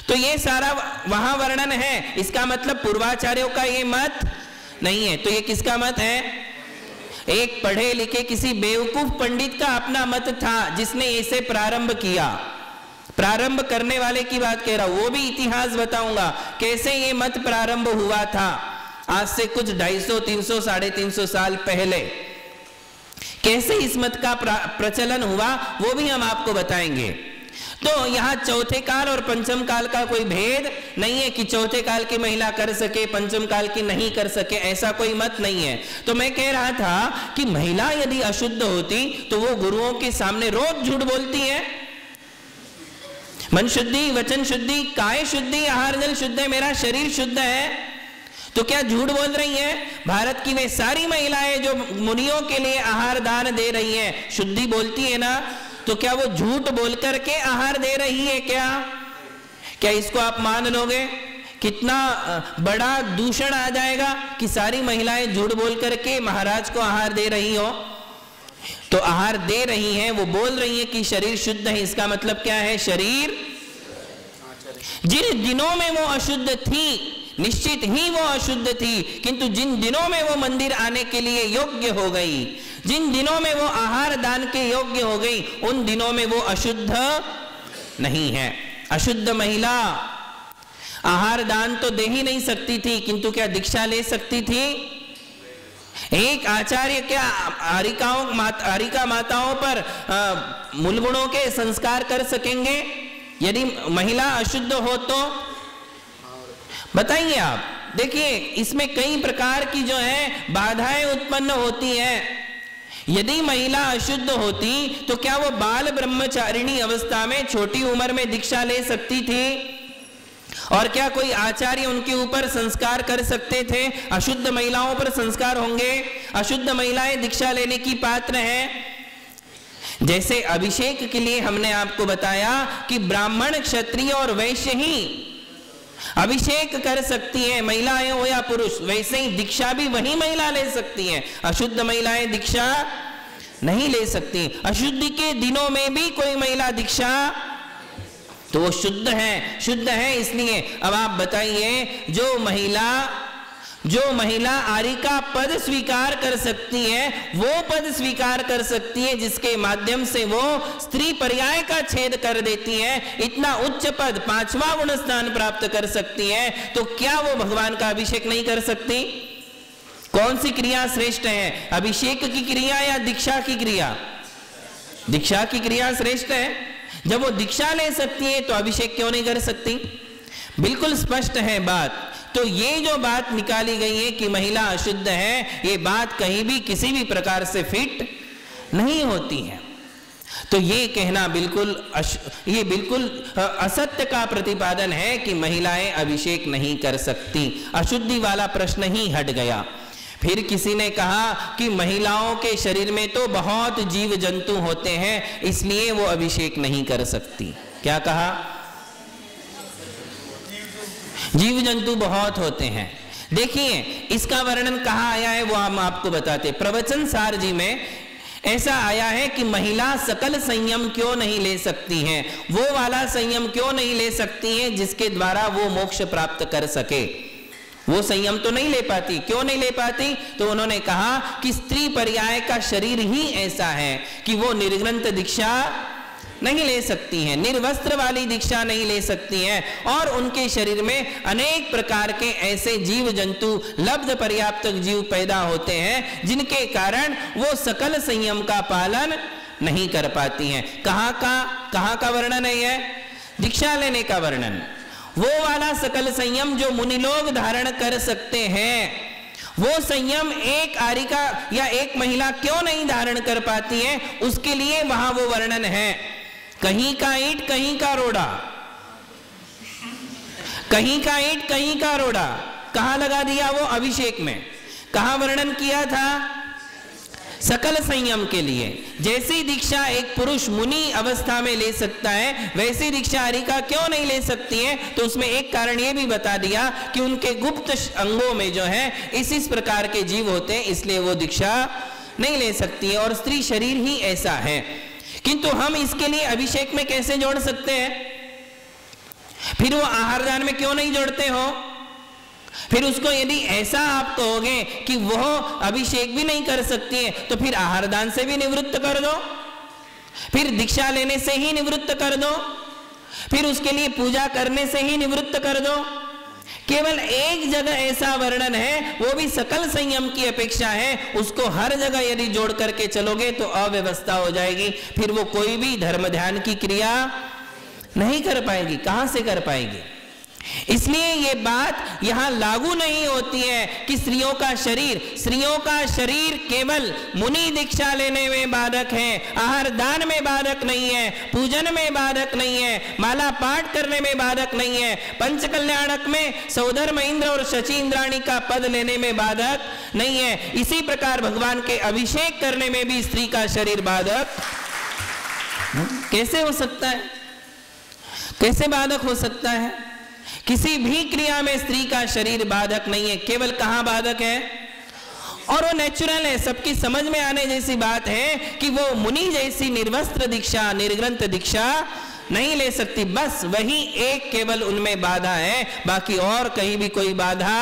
तो ये सारा वहां वर्णन है। इसका मतलब पूर्वाचार्यों का ये मत नहीं है। तो ये किसका मत है? एक पढ़े लिखे किसी बेवकूफ पंडित का अपना मत था जिसने इसे प्रारंभ किया। प्रारंभ करने वाले की बात कह रहा हूं। वो भी इतिहास बताऊंगा कैसे ये मत प्रारंभ हुआ था, आज से कुछ 250, 300, 350 साल पहले। कैसे इस मत का प्रचलन हुआ वो भी हम आपको बताएंगे। तो यहाँ चौथे काल और पंचम काल का कोई भेद नहीं है कि चौथे काल की महिला कर सके, पंचम काल की नहीं कर सके, ऐसा कोई मत नहीं है। तो मैं कह रहा था कि महिला यदि अशुद्ध होती तो वो गुरुओं के सामने रोज झूठ बोलती है। मन शुद्धि, वचन शुद्धि, काय शुद्धि, आहार जल शुद्ध है, मेरा शरीर शुद्ध है, तो क्या झूठ बोल रही हैं? भारत की वे सारी महिलाएं जो मुनियों के लिए आहार दान दे रही हैं, शुद्धि बोलती है ना, तो क्या वो झूठ बोल करके आहार दे रही है? क्या इसको आप मान लोगे? कितना बड़ा दूषण आ जाएगा कि सारी महिलाएं झूठ बोल करके महाराज को आहार दे रही हो। तो आहार दे रही हैं, वो बोल रही है कि शरीर शुद्ध है, इसका मतलब क्या है? शरीर जिन दिनों में वो अशुद्ध थी, निश्चित ही वो अशुद्ध थी, किंतु जिन दिनों में वो मंदिर आने के लिए योग्य हो गई, जिन दिनों में वो आहार दान के योग्य हो गई, उन दिनों में वो अशुद्ध नहीं है। अशुद्ध महिला आहार दान तो दे ही नहीं सकती थी, किंतु क्या दीक्षा ले सकती थी? एक आचार्य क्या हरिका माताओं पर मूलगुणों के संस्कार कर सकेंगे यदि महिला अशुद्ध हो? तो बताइए आप। देखिए इसमें कई प्रकार की जो है बाधाएं उत्पन्न होती हैं। यदि महिला अशुद्ध होती तो क्या वो बाल ब्रह्मचारिणी अवस्था में छोटी उम्र में दीक्षा ले सकती थी? और क्या कोई आचार्य उनके ऊपर संस्कार कर सकते थे? अशुद्ध महिलाओं पर संस्कार होंगे? अशुद्ध महिलाएं दीक्षा लेने की पात्र हैं? जैसे अभिषेक के लिए हमने आपको बताया कि ब्राह्मण, क्षत्रिय और वैश्य ही अभिषेक कर सकती है, महिलाएं हो या पुरुष, वैसे ही दीक्षा भी वही महिला ले सकती है। अशुद्ध महिलाएं दीक्षा नहीं ले सकती। अशुद्धि के दिनों में भी कोई महिला दीक्षा, तो वो शुद्ध है इसलिए। अब आप बताइए, जो महिला आर्य का पद स्वीकार कर सकती है, वो पद स्वीकार कर सकती है जिसके माध्यम से वो स्त्री पर्याय का छेद कर देती है, इतना उच्च पद 5वां गुण स्थान प्राप्त कर सकती है, तो क्या वो भगवान का अभिषेक नहीं कर सकती? कौन सी क्रिया श्रेष्ठ है, अभिषेक की क्रिया या दीक्षा की क्रिया? दीक्षा की क्रिया श्रेष्ठ है। जब वो दीक्षा ले सकती है तो अभिषेक क्यों नहीं कर सकती? बिल्कुल स्पष्ट है बात। तो ये जो बात निकाली गई है कि महिला अशुद्ध है, ये बात कहीं भी किसी भी प्रकार से फिट नहीं होती है। तो ये कहना ये बिल्कुल असत्य का प्रतिपादन है कि महिलाएं अभिषेक नहीं कर सकती। अशुद्धि वाला प्रश्न ही हट गया। फिर किसी ने कहा कि महिलाओं के शरीर में तो बहुत जीव जंतु होते हैं, इसलिए वो अभिषेक नहीं कर सकती। क्या कहा? जीव जंतु बहुत होते हैं। देखिए इसका वर्णन कहाँ आया है वो हम आपको बताते। प्रवचन सार जी में ऐसा आया है कि महिला सकल संयम क्यों नहीं ले सकती हैं, वो वाला संयम क्यों नहीं ले सकती हैं जिसके द्वारा वो मोक्ष प्राप्त कर सके। वो संयम तो नहीं ले पाती। क्यों नहीं ले पाती? तो उन्होंने कहा कि स्त्री पर्याय का शरीर ही ऐसा है कि वो निर्ग्रंथ दीक्षा नहीं ले सकती हैं, निर्वस्त्र वाली दीक्षा नहीं ले सकती हैं, और उनके शरीर में अनेक प्रकार के ऐसे जीव जंतु लब्ध पर्याप्त जीव पैदा होते हैं जिनके कारण वो सकल संयम का पालन नहीं कर पाती हैं। कहाँ का वर्णन है यह? दीक्षा लेने का वर्णन। वो वाला सकल संयम जो मुनि लोग धारण कर सकते हैं, वो संयम एक आर्यिका या एक महिला क्यों नहीं धारण कर पाती है, उसके लिए वहां वो वर्णन है। कहीं का ईंट कहीं का रोड़ा, कहीं का ईंट कहीं का रोड़ा, कहां लगा दिया वो? अभिषेक में। कहां वर्णन किया था? सकल संयम के लिए। जैसी दीक्षा एक पुरुष मुनि अवस्था में ले सकता है, वैसी दीक्षा हरिका क्यों नहीं ले सकती है? तो उसमें एक कारण ये भी बता दिया कि उनके गुप्त अंगों में जो है इस प्रकार के जीव होते हैं, इसलिए वो दीक्षा नहीं ले सकती है, और स्त्री शरीर ही ऐसा है। किंतु हम इसके लिए अभिषेक में कैसे जोड़ सकते हैं? फिर वो आहार दान में क्यों नहीं जोड़ते हो? फिर उसको यदि ऐसा आप कहोगे कि वह अभिषेक भी नहीं कर सकती है, तो फिर आहार दान से भी निवृत्त कर दो, फिर दीक्षा लेने से ही निवृत्त कर दो, फिर उसके लिए पूजा करने से ही निवृत्त कर दो। केवल एक जगह ऐसा वर्णन है, वो भी सकल संयम की अपेक्षा है, उसको हर जगह यदि जोड़ करके चलोगे तो अव्यवस्था हो जाएगी, फिर वो कोई भी धर्म ध्यान की क्रिया नहीं कर पाएगी। कहां से कर पाएगी? इसलिए ये बात यहां लागू नहीं होती है कि स्त्रियों का शरीर केवल मुनि दीक्षा लेने में बाधक है, आहार दान में बाधक नहीं है, पूजन में बाधक नहीं है, माला पाठ करने में बाधक नहीं है, पंचकल्याणक में सौधर्म इंद्र और शची इंद्राणी का पद लेने में बाधक नहीं है। इसी प्रकार भगवान के अभिषेक करने में भी स्त्री का शरीर बाधक कैसे हो सकता है? कैसे बाधक हो सकता है? किसी भी क्रिया में स्त्री का शरीर बाधक नहीं है। केवल कहां बाधक है? और वो नेचुरल है, सबकी समझ में आने जैसी बात है कि वो मुनि जैसी निर्वस्त्र दीक्षा, निर्ग्रंथ दीक्षा नहीं ले सकती। बस वही एक केवल उनमें बाधा है, बाकी और कहीं भी कोई बाधा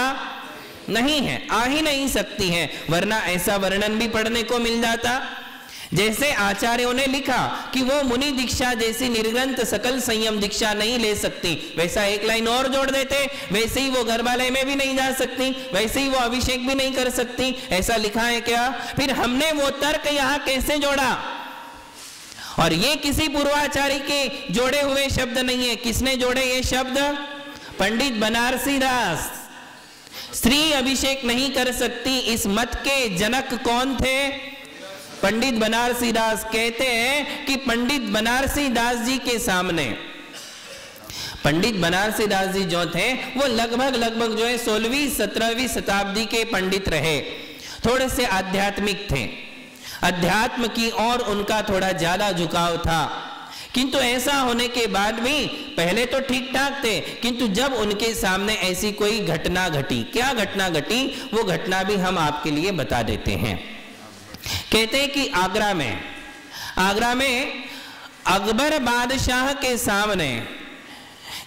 नहीं है, आ ही नहीं सकती है। वरना ऐसा वर्णन भी पढ़ने को मिल जाता, जैसे आचार्यों ने लिखा कि वो मुनि दीक्षा जैसी निर्ग्रंथ सकल संयम दीक्षा नहीं ले सकती, वैसा एक लाइन और जोड़ देते, वैसे ही वो गर्भालय में भी नहीं जा सकती, वैसे ही वो अभिषेक भी नहीं कर सकती, ऐसा लिखा है क्या? फिर हमने वो तर्क यहां कैसे जोड़ा? और ये किसी पूर्वाचार्य के जोड़े हुए शब्द नहीं है। किसने जोड़े ये शब्द? पंडित बनारसी दास। स्त्री अभिषेक नहीं कर सकती, इस मत के जनक कौन थे? पंडित बनारसी दास। कहते हैं कि पंडित बनारसी दास जी के सामने, पंडित बनारसी दास जी जो थे वो लगभग जो है 16वीं 17वीं शताब्दी के पंडित रहे। थोड़े से आध्यात्मिक थे, अध्यात्म की ओर उनका थोड़ा ज्यादा झुकाव था, किंतु ऐसा होने के बाद भी पहले तो ठीक ठाक थे, किंतु जब उनके सामने ऐसी कोई घटना घटी, क्या घटना घटी वो घटना भी हम आपके लिए बता देते हैं। कहते हैं कि आगरा में अकबर बादशाह के सामने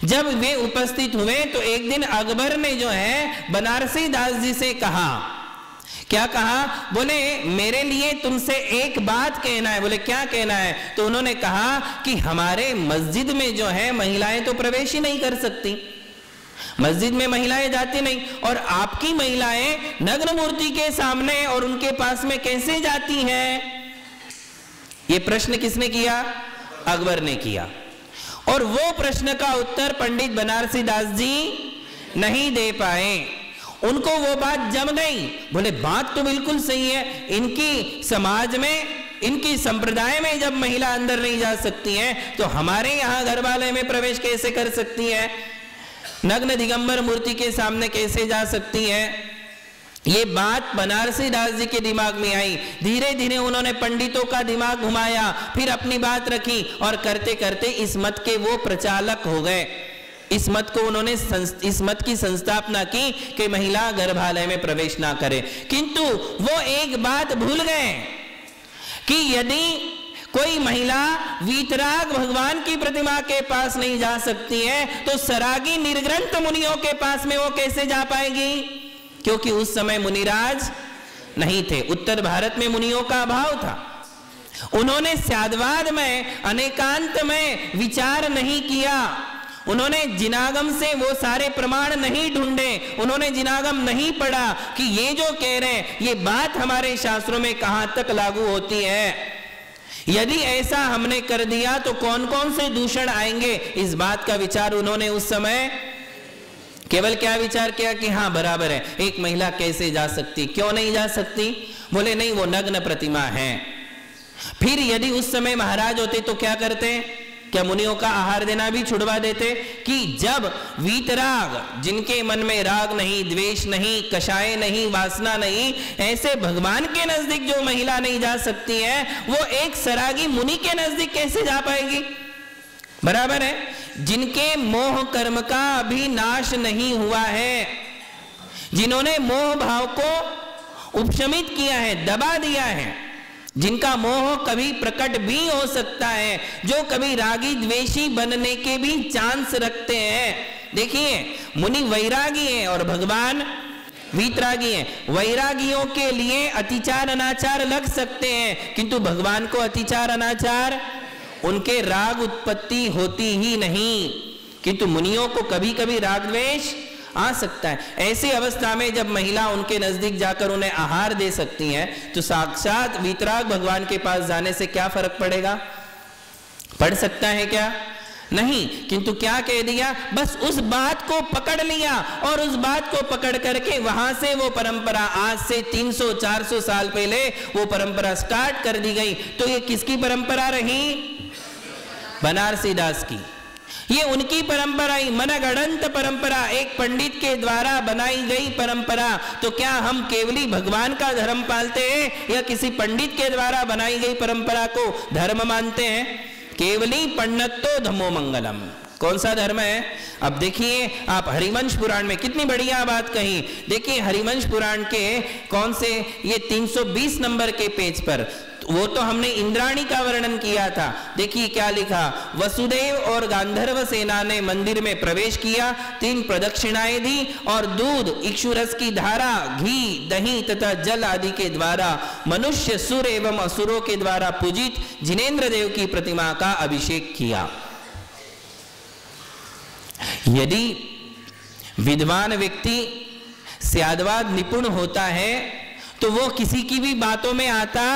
जब वे उपस्थित हुए तो एक दिन अकबर ने जो है बनारसी दास जी से कहा, क्या कहा? बोले मेरे लिए तुमसे एक बात कहना है। बोले क्या कहना है? तो उन्होंने कहा कि हमारे मस्जिद में जो है महिलाएं तो प्रवेश ही नहीं कर सकती, मस्जिद में महिलाएं जाती नहीं, और आपकी महिलाएं नग्न मूर्ति के सामने और उनके पास में कैसे जाती हैं? ये प्रश्न किसने किया? अकबर ने किया। और वो प्रश्न का उत्तर पंडित बनारसी दास जी नहीं दे पाए, उनको वो बात जम गई। बोले बात तो बिल्कुल सही है, इनकी समाज में, इनकी संप्रदाय में जब महिला अंदर नहीं जा सकती है तो हमारे यहां गर्भालय में प्रवेश कैसे कर सकती है? नग्न दिगंबर मूर्ति के सामने कैसे जा सकती है? ये बात बनारसी दास जी के दिमाग में आई। धीरे धीरे उन्होंने पंडितों का दिमाग घुमाया, फिर अपनी बात रखी, और करते करते इस मत के वो प्रचालक हो गए। इस मत को उन्होंने इस मत की संस्थापना की कि महिला गर्भालय में प्रवेश ना करे। किंतु वो एक बात भूल गए कि यदि कोई महिला वीतराग भगवान की प्रतिमा के पास नहीं जा सकती है तो सरागी निर्ग्रंथ मुनियों के पास में वो कैसे जा पाएगी? क्योंकि उस समय मुनिराज नहीं थे, उत्तर भारत में मुनियों का अभाव था। उन्होंने स्यादवाद में, अनेकांत में विचार नहीं किया, उन्होंने जिनागम से वो सारे प्रमाण नहीं ढूंढे, उन्होंने जिनागम नहीं पढ़ा कि ये जो कह रहे हैं ये बात हमारे शास्त्रों में कहां तक लागू होती है। यदि ऐसा हमने कर दिया तो कौन कौन से दूषण आएंगे, इस बात का विचार उन्होंने उस समय केवल क्या विचार किया कि हाँ बराबर है, एक महिला कैसे जा सकती, क्यों नहीं जा सकती? बोले नहीं, वो नग्न प्रतिमा है। फिर यदि उस समय महाराज होते तो क्या करते? क्या मुनियों का आहार देना भी छुड़वा देते? कि जब वीतराग, जिनके मन में राग नहीं, द्वेष नहीं, कषाय नहीं, वासना नहीं, ऐसे भगवान के नजदीक जो महिला नहीं जा सकती है, वो एक सरागी मुनि के नजदीक कैसे जा पाएगी? बराबर है। जिनके मोह कर्म का अभी नाश नहीं हुआ है, जिन्होंने मोह भाव को उपशमित किया है, दबा दिया है, जिनका मोह कभी प्रकट भी हो सकता है, जो कभी रागी द्वेषी बनने के भी चांस रखते हैं। देखिए मुनि वैरागी हैं और भगवान वीतरागी हैं। वैरागियों के लिए अतिचार अनाचार लग सकते हैं, किंतु भगवान को अतिचार अनाचार, उनके राग उत्पत्ति होती ही नहीं। किंतु मुनियों को कभी कभी राग द्वेष आ सकता है। ऐसी अवस्था में जब महिला उनके नजदीक जाकर उन्हें आहार दे सकती है तो साक्षात वीतराग भगवान के पास जाने से क्या फर्क पड़ेगा? पड़ सकता है क्या? नहीं। किंतु क्या कह दिया, बस उस बात को पकड़ लिया और उस बात को पकड़ करके वहां से वो परंपरा आज से 300-400 साल पहले वो परंपरा स्टार्ट कर दी गई। तो ये किसकी परंपरा रही? बनारसी दास की। ये उनकी परंपरा ही, मनगढ़ंत परंपरा, एक पंडित के द्वारा बनाई गई परंपरा। तो क्या हम केवली भगवान का धर्म पालते हैं या किसी पंडित के द्वारा बनाई गई परंपरा को धर्म मानते हैं? केवली पंडितो धम्मो मंगलम। कौन सा धर्म है? अब देखिए आप हरिवंश पुराण में कितनी बढ़िया बात कही। देखिए हरिवंश पुराण के कौन से, ये 320 नंबर के पेज पर, वो तो हमने इंद्राणी का वर्णन किया था। देखिए क्या लिखा, वसुदेव और गांधर्व सेना ने मंदिर में प्रवेश किया, 3 प्रदक्षिणाएं दी और दूध, इक्षुरस की धारा, घी, दही तथा जल आदि के द्वारा मनुष्य, सुर एवं असुरों के द्वारा पूजित जिनेंद्र देव की प्रतिमा का अभिषेक किया। यदि विद्वान व्यक्ति स्यादवाद निपुण होता है तो वो किसी की भी बातों में आता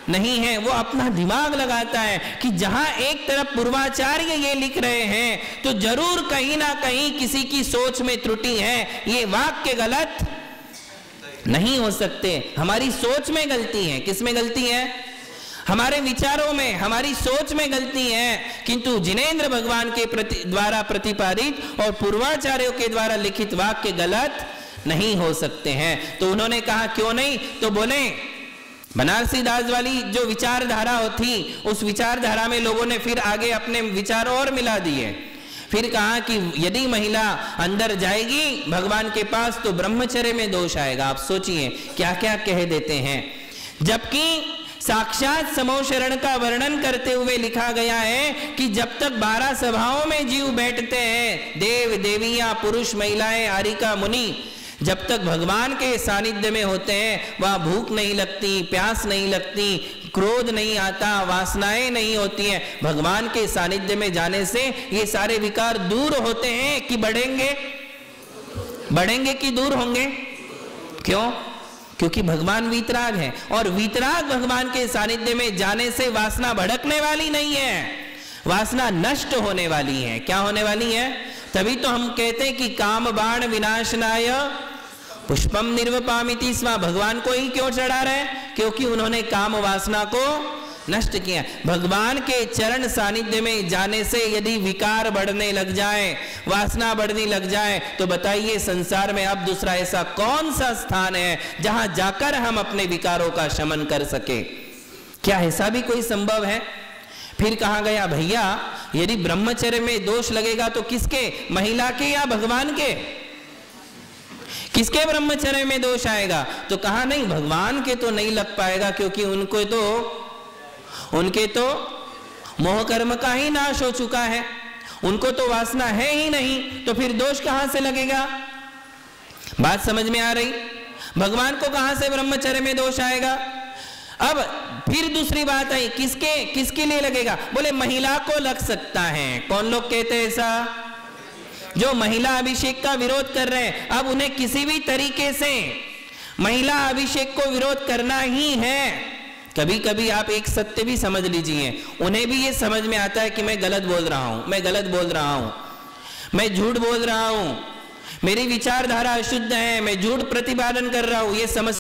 नहीं है। वो अपना दिमाग लगाता है कि जहां एक तरफ पूर्वाचार्य ये लिख रहे हैं तो जरूर कहीं ना कहीं किसी की सोच में त्रुटि है, ये वाक्य गलत नहीं हो सकते। हमारी सोच में गलती है। किस में गलती है? हमारे विचारों में, हमारी सोच में गलती है। किंतु जिनेंद्र भगवान के द्वारा प्रतिपादित और पूर्वाचार्यों के द्वारा लिखित वाक्य गलत नहीं हो सकते हैं। तो उन्होंने कहा क्यों नहीं? तो बोले बनारसी दास वाली जो विचारधारा थी, उस विचारधारा में लोगों ने फिर आगे अपने विचार और मिला दिए। फिर कहा कि यदि महिला अंदर जाएगी भगवान के पास तो ब्रह्मचर्य में दोष आएगा। आप सोचिए क्या क्या कह देते हैं। जबकि साक्षात समोशरण का वर्णन करते हुए लिखा गया है कि जब तक 12 सभाओं में जीव बैठते हैं, देव देवियां, पुरुष, महिलाएं, आरिका, मुनि, जब तक भगवान के सानिध्य में होते हैं वहां भूख नहीं लगती, प्यास नहीं लगती, क्रोध नहीं आता, वासनाएं नहीं होती हैं। भगवान के सानिध्य में जाने से ये सारे विकार दूर होते हैं कि बढ़ेंगे? बढ़ेंगे कि दूर होंगे? क्यों? क्योंकि भगवान वीतराग है और वीतराग भगवान के सानिध्य में जाने से वासना भड़कने वाली नहीं है, वासना नष्ट होने वाली है। क्या होने वाली है? तभी तो हम कहते हैं कि काम बाण विनाशनाय पुष्पम निर्वपामिति स्वा। भगवान को ही क्यों चढ़ा रहे? क्योंकि उन्होंने काम वासना को नष्ट किया। भगवान के चरण सानिध्य में जाने से यदि विकार बढ़ने लग जाए, वासना बढ़ने लग जाए, तो बताइए संसार में अब दूसरा ऐसा कौन सा स्थान है जहां जाकर हम अपने विकारों का शमन कर सके? क्या ऐसा भी कोई संभव है? फिर कहा गया भैया यदि ब्रह्मचर्य में दोष लगेगा तो किसके? महिला के या भगवान के? किसके ब्रह्मचर्य में दोष आएगा? तो कहा नहीं, भगवान के तो नहीं लग पाएगा क्योंकि उनके तो मोह कर्म का ही नाश हो चुका है, उनको तो वासना है ही नहीं, तो फिर दोष कहां से लगेगा? बात समझ में आ रही? भगवान को कहां से ब्रह्मचर्य में दोष आएगा? अब फिर दूसरी बात आई, किसके लिए लगेगा? बोले महिला को लग सकता है। कौन लोग कहते हैं ऐसा? जो महिला अभिषेक का विरोध कर रहे हैं। अब उन्हें किसी भी तरीके से महिला अभिषेक को विरोध करना ही है। कभी कभी आप एक सत्य भी समझ लीजिए, उन्हें भी ये समझ में आता है कि मैं गलत बोल रहा हूं, मैं गलत बोल रहा हूं, मैं झूठ बोल रहा हूं, मेरी विचारधारा अशुद्ध है, मैं झूठ प्रतिपादन कर रहा हूं, ये समझ